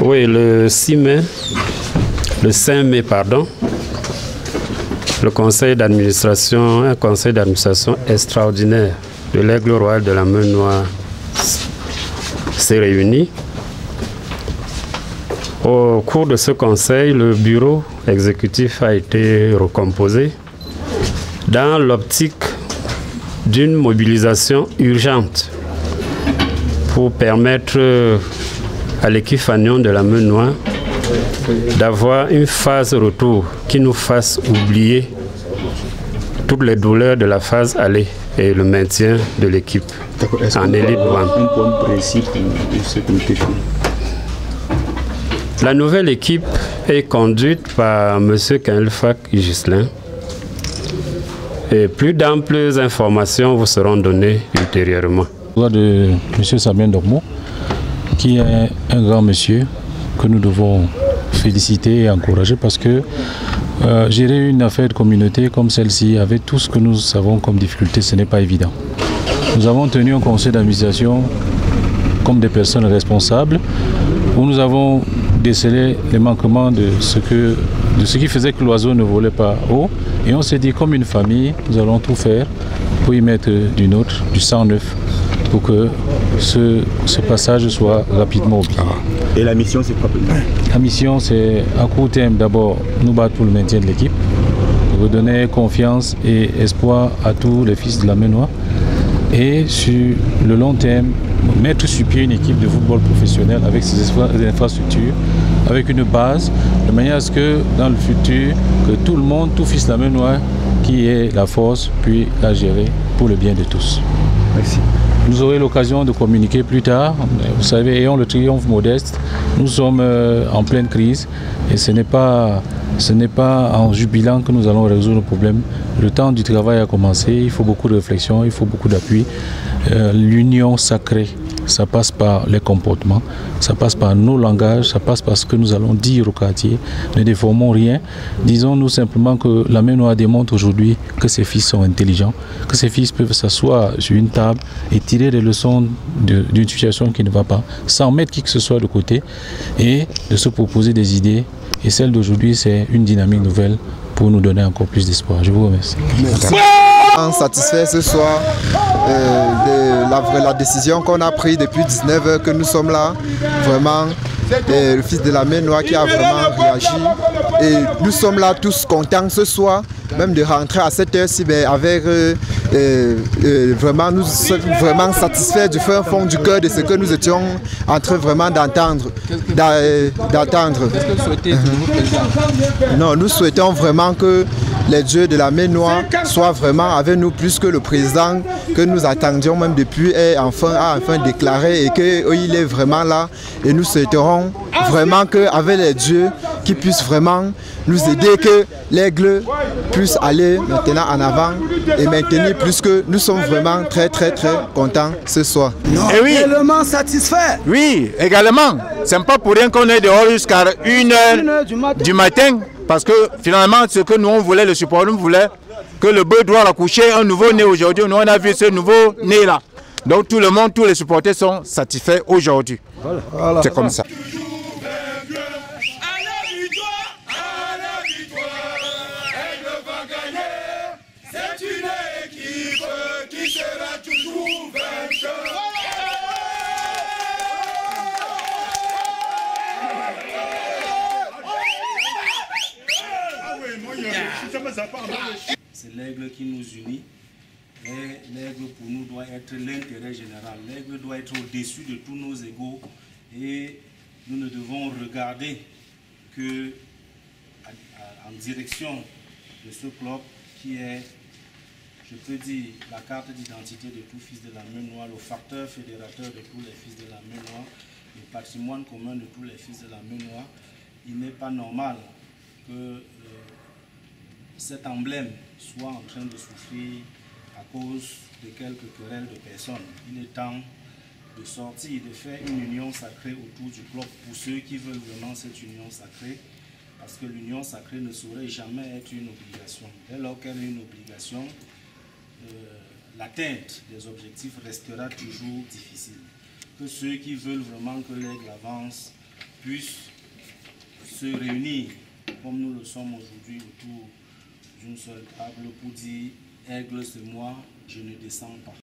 Oui, le 5 mai, pardon, le conseil d'administration, un conseil d'administration extraordinaire de l'Aigle Royal de la Mer Noire s'est réuni. Au cours de ce conseil, le bureau exécutif a été recomposé dans l'optique d'une mobilisation urgente pour permettre à l'équipe Fanion de la Mer Noire d'avoir une phase retour qui nous fasse oublier toutes les douleurs de la phase aller et le maintien de l'équipe en élite one. Un point précis de ce comité. La nouvelle équipe est conduite par M. Kenlfak Gislin et plus d'amples informations vous seront données ultérieurement. De M. Samuel Dokmo, qui est un grand monsieur que nous devons féliciter et encourager parce que gérer une affaire de communauté comme celle-ci avec tout ce que nous savons comme difficulté, ce n'est pas évident. Nous avons tenu un conseil d'administration comme des personnes responsables où nous avons décelé les manquements de ce qui faisait que l'oiseau ne volait pas haut et on s'est dit comme une famille, nous allons tout faire pour y mettre du sang neuf pour que ce passage soit rapidement oublié. Et la mission, c'est quoi? La mission, c'est à court terme d'abord nous battre pour le maintien de l'équipe, redonner confiance et espoir à tous les fils de la Mer Noire et sur le long terme, mettre sur pied une équipe de football professionnel avec ses infrastructures, avec une base, de manière à ce que dans le futur, que tout le monde, tout fils de la Mer Noire qui ait la force, puis la gérer pour le bien de tous. Merci. Vous aurez l'occasion de communiquer plus tard. Vous savez, ayons le triomphe modeste. Nous sommes en pleine crise et ce n'est pas en jubilant que nous allons résoudre le problème. Le temps du travail a commencé, il faut beaucoup de réflexion, il faut beaucoup d'appui. L'union sacrée, ça passe par les comportements, ça passe par nos langages, ça passe par ce que nous allons dire au quartier. Ne déformons rien. Disons-nous simplement que la Mer Noire démontre aujourd'hui que ses fils sont intelligents, que ses fils peuvent s'asseoir sur une table et tirer des leçons d'une situation qui ne va pas, sans mettre qui que ce soit de côté et de se proposer des idées. Et celle d'aujourd'hui, c'est une dynamique nouvelle pour nous donner encore plus d'espoir. Je vous remercie. Merci. Satisfait ce soir de la décision qu'on a prise depuis 19 heures que nous sommes là. Vraiment, le fils de la Mer Noire qui a vraiment réagi. Et nous sommes là tous contents ce soir, même de rentrer à cette heure-ci avec vraiment, nous sommes vraiment satisfaits du fin fond du cœur de ce que nous étions en train vraiment d'entendre. Qu'est-ce que vous souhaitez du nouveau président? Non, nous souhaitons vraiment que les dieux de la Mer Noire soient vraiment avec nous plus que le président que nous attendions même depuis a enfin déclaré et qu'il est vraiment là. Et nous souhaiterons vraiment qu'avec les dieux qui puissent vraiment nous aider, que l'aigle puisse aller maintenant en avant et maintenir plus que nous sommes vraiment très contents ce soir. Et oui, également satisfait. Oui, également. C'est pas pour rien qu'on est dehors jusqu'à 1h du matin. Parce que finalement, ce que nous on voulait, le support, nous voulait que le bœuf doit accoucher un nouveau né aujourd'hui. Nous on a vu ce nouveau né là. Donc tout le monde, tous les supporters sont satisfaits aujourd'hui. Voilà. C'est comme ça. C'est l'aigle qui nous unit et l'aigle pour nous doit être l'intérêt général. L'aigle doit être au-dessus de tous nos égos et nous ne devons regarder que en direction de ce club qui est, je peux dire, la carte d'identité de tout fils de la Mer Noire, le facteur fédérateur de tous les fils de la Mer Noire, le patrimoine commun de tous les fils de la Mer Noire. Il n'est pas normal que cet emblème soit en train de souffrir à cause de quelques querelles de personnes. Il est temps de sortir, de faire une union sacrée autour du club pour ceux qui veulent vraiment cette union sacrée, parce que l'union sacrée ne saurait jamais être une obligation. Dès lors qu'elle est une obligation, l'atteinte des objectifs restera toujours difficile. Que ceux qui veulent vraiment que l'aigle avance puissent se réunir comme nous le sommes aujourd'hui autour d'une seule table pour dire aigle c'est moi, je ne descends pas.